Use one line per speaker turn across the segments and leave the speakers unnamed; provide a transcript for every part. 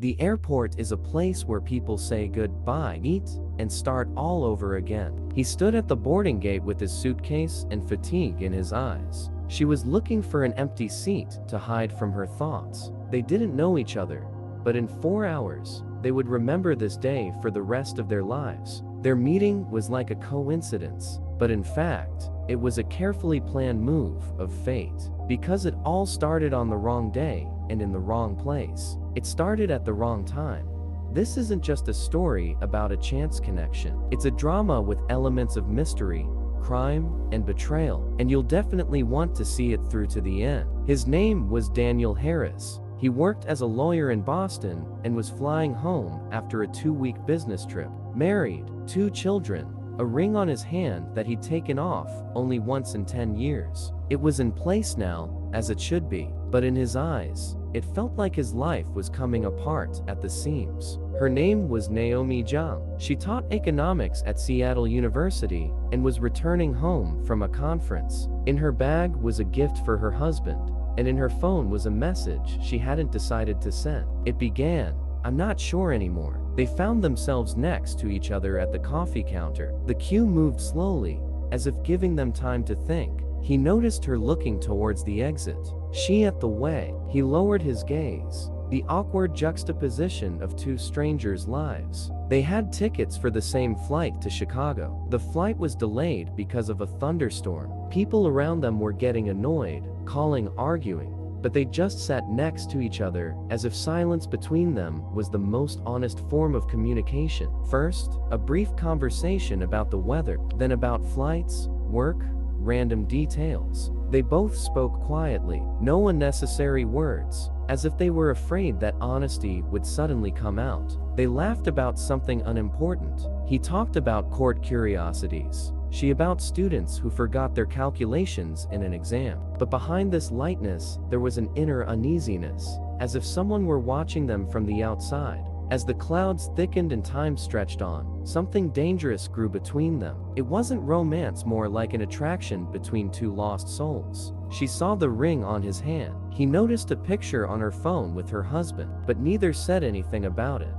The airport is a place where people say goodbye, eat, and start all over again. He stood at the boarding gate with his suitcase and fatigue in his eyes. She was looking for an empty seat to hide from her thoughts. They didn't know each other, but in 4 hours, they would remember this day for the rest of their lives. Their meeting was like a coincidence, but in fact, it was a carefully planned move of fate. Because it all started on the wrong day and in the wrong place. It started at the wrong time. This isn't just a story about a chance connection. It's a drama with elements of mystery, crime, and betrayal, and you'll definitely want to see it through to the end. His name was Daniel Harris. He worked as a lawyer in Boston and was flying home after a 2-week business trip. Married, 2 children, a ring on his hand that he'd taken off only once in 10 years. It was in place now, as it should be, but in his eyes, it felt like his life was coming apart at the seams. Her name was Naomi Zhang. She taught economics at Seattle University and was returning home from a conference. In her bag was a gift for her husband, and in her phone was a message she hadn't decided to send. It began, "I'm not sure anymore." They found themselves next to each other at the coffee counter. The queue moved slowly, as if giving them time to think. He noticed her looking towards the exit. She at the way. He lowered his gaze. The awkward juxtaposition of 2 strangers' lives. They had tickets for the same flight to Chicago. The flight was delayed because of a thunderstorm. People around them were getting annoyed, calling, arguing, but they just sat next to each other as if silence between them was the most honest form of communication. First, a brief conversation about the weather, then about flights, work, random details. They both spoke quietly, no unnecessary words, as if they were afraid that honesty would suddenly come out. They laughed about something unimportant. He talked about court curiosities. She about students who forgot their calculations in an exam. But behind this lightness, there was an inner uneasiness, as if someone were watching them from the outside. As the clouds thickened and time stretched on, something dangerous grew between them. It wasn't romance, more like an attraction between 2 lost souls. She saw the ring on his hand. He noticed a picture on her phone with her husband, but neither said anything about it.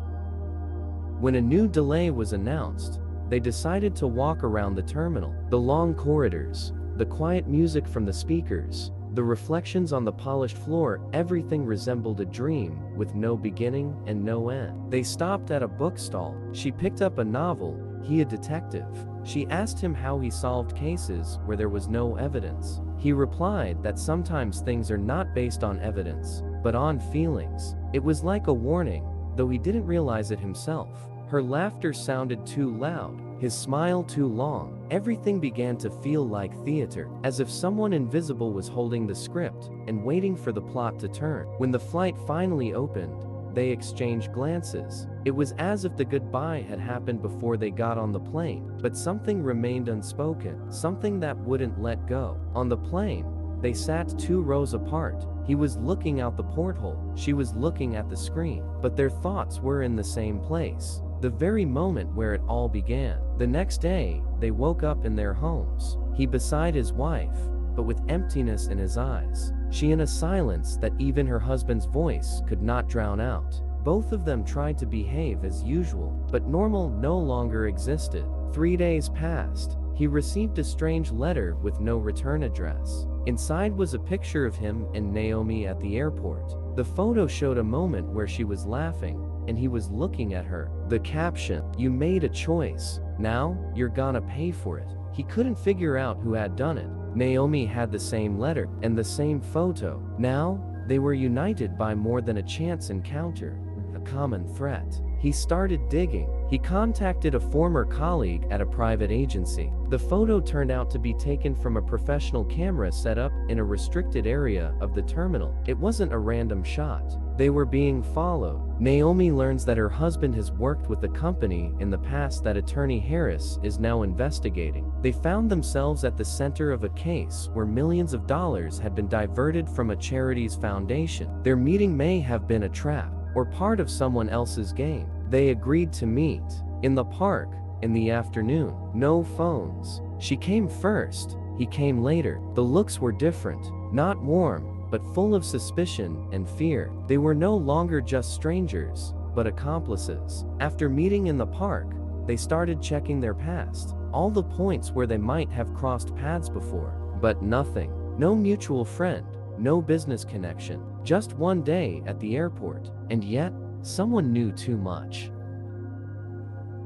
When a new delay was announced, they decided to walk around the terminal. The long corridors, the quiet music from the speakers, the reflections on the polished floor, everything resembled a dream with no beginning and no end. They stopped at a bookstall. She picked up a novel, he a detective. She asked him how he solved cases where there was no evidence. He replied that sometimes things are not based on evidence, but on feelings. It was like a warning, though he didn't realize it himself. Her laughter sounded too loud, his smile too long. Everything began to feel like theater, as if someone invisible was holding the script and waiting for the plot to turn. When the flight finally opened, they exchanged glances. It was as if the goodbye had happened before they got on the plane, but something remained unspoken, something that wouldn't let go. On the plane, they sat 2 rows apart. He was looking out the porthole, she was looking at the screen, but their thoughts were in the same place. The very moment where it all began. The next day, they woke up in their homes. He beside his wife, but with emptiness in his eyes. She in a silence that even her husband's voice could not drown out. Both of them tried to behave as usual, but normal no longer existed. 3 days passed. He received a strange letter with no return address. Inside was a picture of him and Naomi at the airport. The photo showed a moment where she was laughing, and he was looking at her. The caption, "You made a choice. Now, you're gonna pay for it." He couldn't figure out who had done it. Naomi had the same letter and the same photo. Now, they were united by more than a chance encounter, a common threat. He started digging. He contacted a former colleague at a private agency. The photo turned out to be taken from a professional camera set up in a restricted area of the terminal. It wasn't a random shot. They were being followed. Naomi learns that her husband has worked with the company in the past that attorney Harris is now investigating. They found themselves at the center of a case where millions of dollars had been diverted from a charity's foundation. Their meeting may have been a trap, or part of someone else's game. They agreed to meet in the park in the afternoon. No phones. She came first, he came later. The looks were different, not warm, but full of suspicion and fear. They were no longer just strangers, but accomplices. After meeting in the park, they started checking their past, all the points where they might have crossed paths before. But nothing. No mutual friend, no business connection, just one day at the airport. And yet, someone knew too much.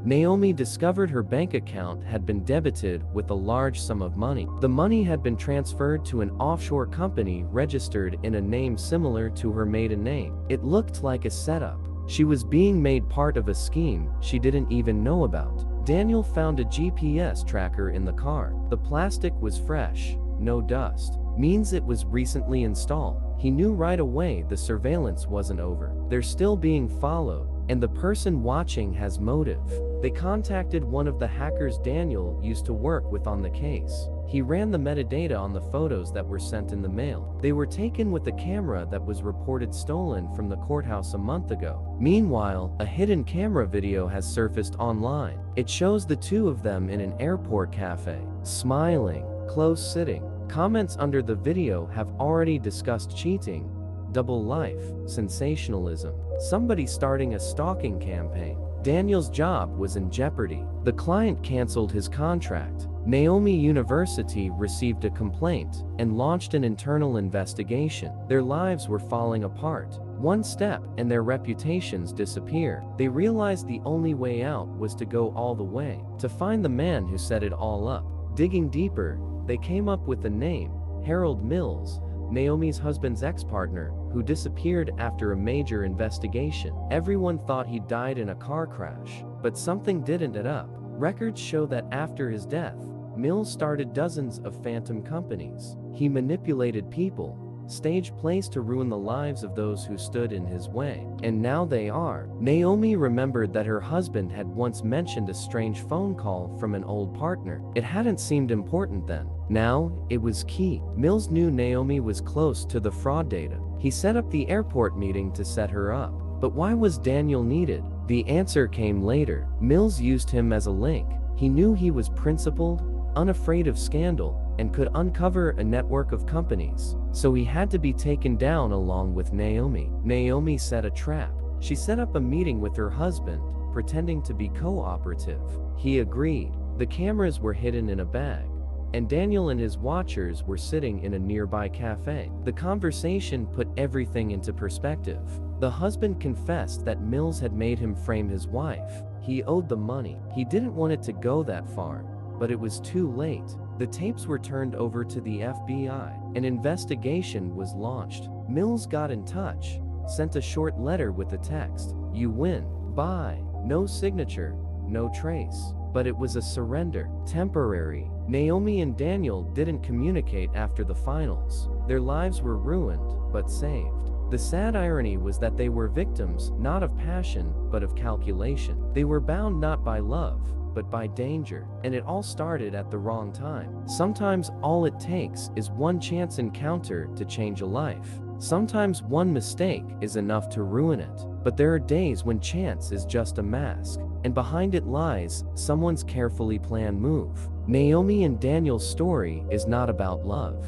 Naomi discovered her bank account had been debited with a large sum of money. The money had been transferred to an offshore company registered in a name similar to her maiden name. It looked like a setup. She was being made part of a scheme she didn't even know about. Daniel found a GPS tracker in the car. The plastic was fresh, no dust. Means it was recently installed. He knew right away the surveillance wasn't over. They're still being followed, and the person watching has motive. They contacted one of the hackers Daniel used to work with on the case. He ran the metadata on the photos that were sent in the mail. They were taken with a camera that was reported stolen from the courthouse a month ago. Meanwhile, a hidden camera video has surfaced online. It shows the two of them in an airport cafe, smiling, close sitting. Comments under the video have already discussed cheating, double life, sensationalism, somebody starting a stalking campaign. Daniel's job was in jeopardy. The client canceled his contract. Naomi University received a complaint and launched an internal investigation. Their lives were falling apart. One step and their reputations disappear. They realized the only way out was to go all the way, to find the man who set it all up. Digging deeper, they came up with the name, Harold Mills, Naomi's husband's ex-partner, who disappeared after a major investigation. Everyone thought he died in a car crash, but something didn't add up. Records show that after his death, Mills started dozens of phantom companies. He manipulated people, staged plays to ruin the lives of those who stood in his way. And now they are. Naomi remembered that her husband had once mentioned a strange phone call from an old partner. It hadn't seemed important then. Now, it was key. Mills knew Naomi was close to the fraud data. He set up the airport meeting to set her up. But why was Daniel needed? The answer came later. Mills used him as a link. He knew he was principled, unafraid of scandal, and could uncover a network of companies. So he had to be taken down along with Naomi. Naomi set a trap. She set up a meeting with her husband, pretending to be cooperative. He agreed. The cameras were hidden in a bag, and Daniel and his watchers were sitting in a nearby cafe. The conversation put everything into perspective. The husband confessed that Mills had made him frame his wife. He owed the money. He didn't want it to go that far, but it was too late. The tapes were turned over to the FBI. An investigation was launched. Mills got in touch, sent a short letter with a text. "You win. Bye." No signature, no trace. But it was a surrender. Temporary. Naomi and Daniel didn't communicate after the finals. Their lives were ruined, but saved. The sad irony was that they were victims, not of passion, but of calculation. They were bound not by love, but by danger. And it all started at the wrong time. Sometimes all it takes is one chance encounter to change a life. Sometimes one mistake is enough to ruin it. But there are days when chance is just a mask, and behind it lies someone's carefully planned move. Naomi and Daniel's story is not about love,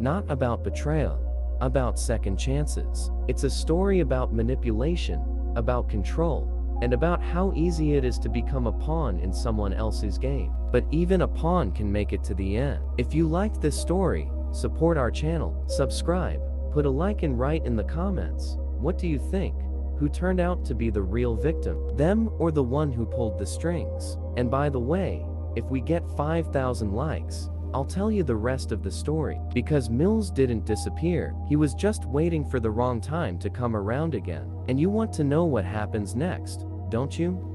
not about betrayal, about second chances. It's a story about manipulation, about control, and about how easy it is to become a pawn in someone else's game. But even a pawn can make it to the end. If you liked this story, support our channel, subscribe, put a like and write in the comments. What do you think? Who turned out to be the real victim? Them or the one who pulled the strings? And by the way, if we get 5,000 likes, I'll tell you the rest of the story. Because Mills didn't disappear, he was just waiting for the wrong time to come around again. And you want to know what happens next, don't you?